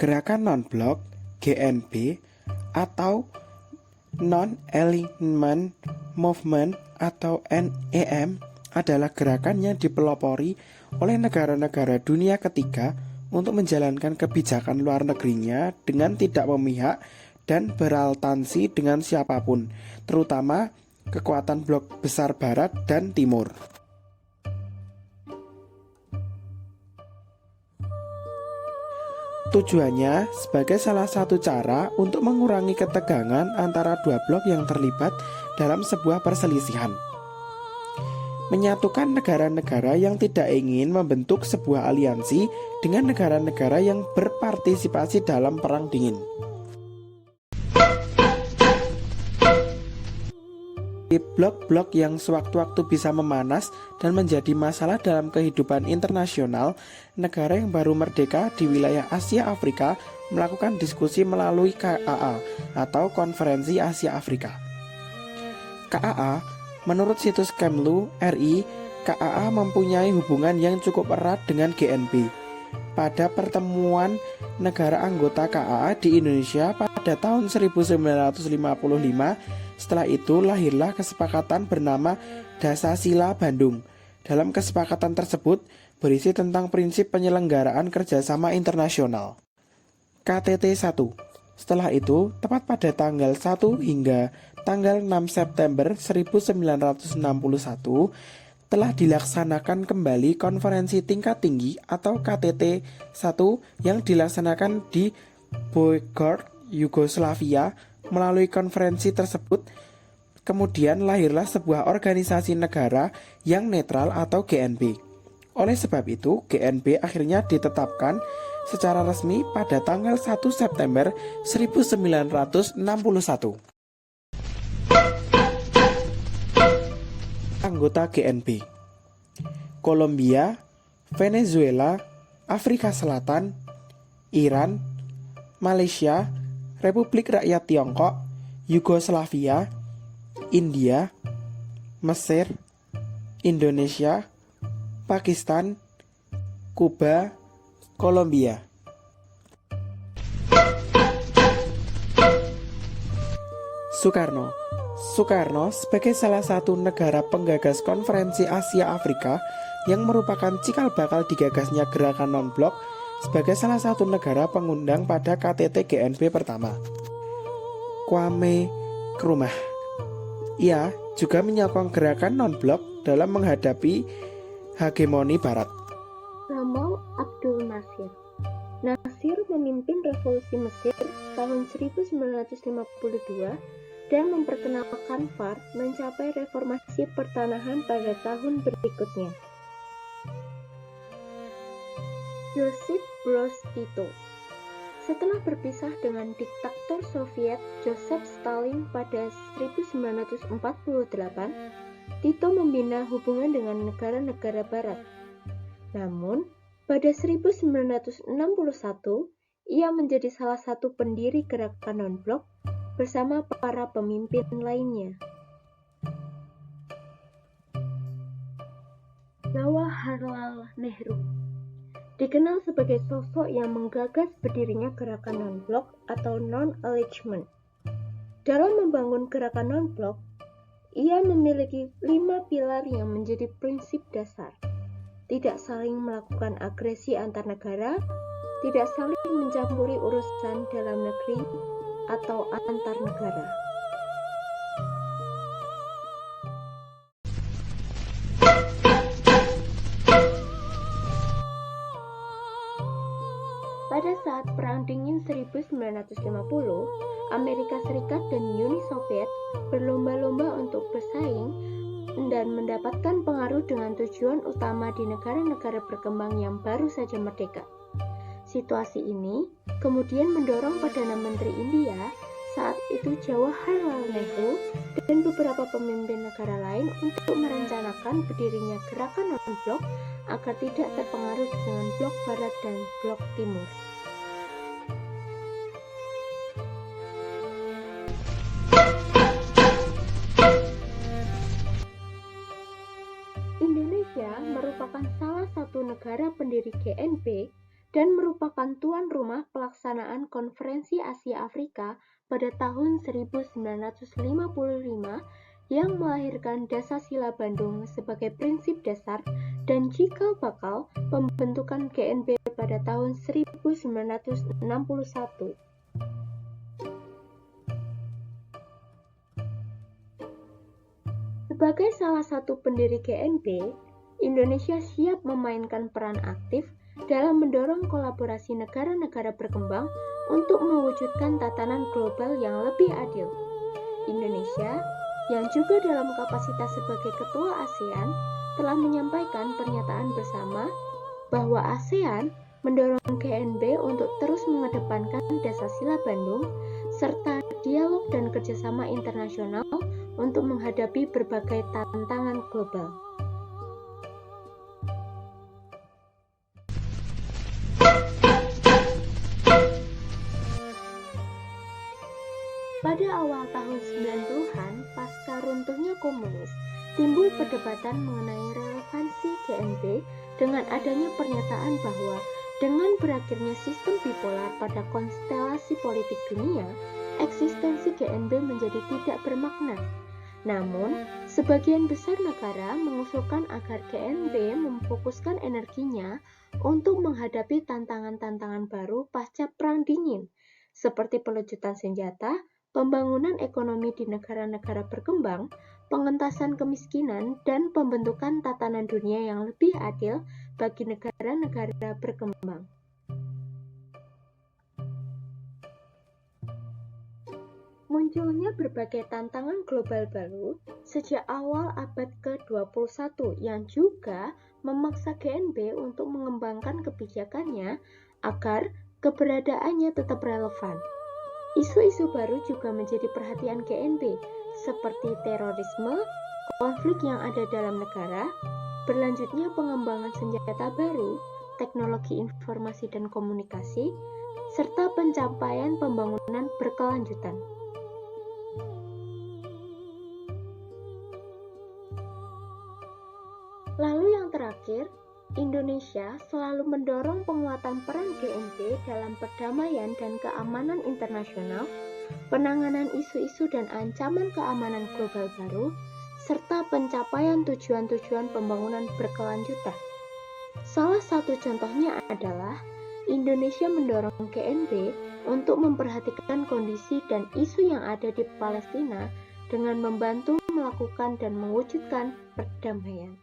Gerakan Non-Blok (GNB) atau Non-Alignment Movement atau NAM adalah gerakan yang dipelopori oleh negara-negara dunia ketiga untuk menjalankan kebijakan luar negerinya dengan tidak memihak dan beraltansi dengan siapapun, terutama kekuatan blok besar Barat dan Timur. Tujuannya sebagai salah satu cara untuk mengurangi ketegangan antara dua blok yang terlibat dalam sebuah perselisihan. Menyatukan negara-negara yang tidak ingin membentuk sebuah aliansi dengan negara-negara yang berpartisipasi dalam Perang Dingin. Blok-blok yang sewaktu-waktu bisa memanas dan menjadi masalah dalam kehidupan internasional, negara yang baru merdeka di wilayah Asia Afrika melakukan diskusi melalui KAA atau Konferensi Asia Afrika. KAA, menurut situs Kemlu RI, KAA mempunyai hubungan yang cukup erat dengan GNB. Pada pertemuan negara anggota KAA di Indonesia pada tahun 1955, setelah itu lahirlah kesepakatan bernama Dasasila Bandung. Dalam kesepakatan tersebut berisi tentang prinsip penyelenggaraan kerjasama internasional. KTT 1. Setelah itu, tepat pada tanggal 1 hingga tanggal 6 September 1961, telah dilaksanakan kembali konferensi tingkat tinggi atau KTT 1 yang dilaksanakan di Belgrade, Yugoslavia. Melalui konferensi tersebut, kemudian lahirlah sebuah organisasi negara yang netral atau GNB. Oleh sebab itu, GNB akhirnya ditetapkan secara resmi pada tanggal 1 September 1961. Anggota GNB: Kolombia, Venezuela, Afrika Selatan, Iran, Malaysia, Republik Rakyat Tiongkok, Yugoslavia, India, Mesir, Indonesia, Pakistan, Kuba, Kolombia. Soekarno sebagai salah satu negara penggagas Konferensi Asia Afrika yang merupakan cikal bakal digagasnya gerakan non-blok, sebagai salah satu negara pengundang pada KTT GNB pertama. Kwame Nkrumah. Ia juga menyokong gerakan non-blok dalam menghadapi hegemoni Barat. Gamal Abdul Nasir. Nasir memimpin revolusi Mesir tahun 1952 dan memperkenalkan FARC mencapai reformasi pertanahan pada tahun berikutnya. Josip Broz Tito. Setelah berpisah dengan diktator Soviet Joseph Stalin pada 1948, Tito membina hubungan dengan negara-negara Barat. Namun, pada 1961, ia menjadi salah satu pendiri gerakan non-blok bersama para pemimpin lainnya. Jawaharlal Nehru dikenal sebagai sosok yang menggagas berdirinya gerakan non-blok atau non-alignment. Dalam membangun gerakan non-blok, ia memiliki 5 pilar yang menjadi prinsip dasar. Tidak saling melakukan agresi antar negara, tidak saling mencampuri urusan dalam negeri atau antar negara. Pada saat Perang Dingin 1950, Amerika Serikat dan Uni Soviet berlomba-lomba untuk bersaing dan mendapatkan pengaruh dengan tujuan utama di negara-negara berkembang yang baru saja merdeka. Situasi ini kemudian mendorong Perdana Menteri India saat itu Jawaharlal Nehru dan beberapa pemimpin negara lain untuk merencanakan berdirinya gerakan non-blok agar tidak terpengaruh dengan blok Barat dan blok Timur. Indonesia merupakan salah satu negara pendiri GNB dan merupakan merupakan tuan rumah pelaksanaan Konferensi Asia Afrika pada tahun 1955 yang melahirkan Dasasila Bandung sebagai prinsip dasar dan cikal bakal pembentukan GNB pada tahun 1961. Sebagai salah satu pendiri GNB, Indonesia siap memainkan peran aktif dalam mendorong kolaborasi negara-negara berkembang untuk mewujudkan tatanan global yang lebih adil. Indonesia, yang juga dalam kapasitas sebagai ketua ASEAN, telah menyampaikan pernyataan bersama bahwa ASEAN mendorong GNB untuk terus mengedepankan Dasasila Bandung serta dialog dan kerjasama internasional untuk menghadapi berbagai tantangan global. Pada awal tahun 90-an, pasca runtuhnya komunis, timbul perdebatan mengenai relevansi GNB dengan adanya pernyataan bahwa dengan berakhirnya sistem bipolar pada konstelasi politik dunia, eksistensi GNB menjadi tidak bermakna. Namun, sebagian besar negara mengusulkan agar GNB memfokuskan energinya untuk menghadapi tantangan-tantangan baru pasca Perang Dingin, seperti pelucutan senjata, pembangunan ekonomi di negara-negara berkembang, pengentasan kemiskinan, dan pembentukan tatanan dunia yang lebih adil bagi negara-negara berkembang. Munculnya berbagai tantangan global baru sejak awal abad ke-21 yang juga memaksa GNB untuk mengembangkan kebijakannya agar keberadaannya tetap relevan. Isu-isu baru juga menjadi perhatian GNB, seperti terorisme, konflik yang ada dalam negara, berlanjutnya pengembangan senjata baru, teknologi informasi dan komunikasi, serta pencapaian pembangunan berkelanjutan. Lalu yang terakhir, Indonesia selalu mendorong penguatan peran GNB dalam perdamaian dan keamanan internasional, penanganan isu-isu dan ancaman keamanan global baru, serta pencapaian tujuan-tujuan pembangunan berkelanjutan. Salah satu contohnya adalah Indonesia mendorong GNB untuk memperhatikan kondisi dan isu yang ada di Palestina dengan membantu melakukan dan mewujudkan perdamaian.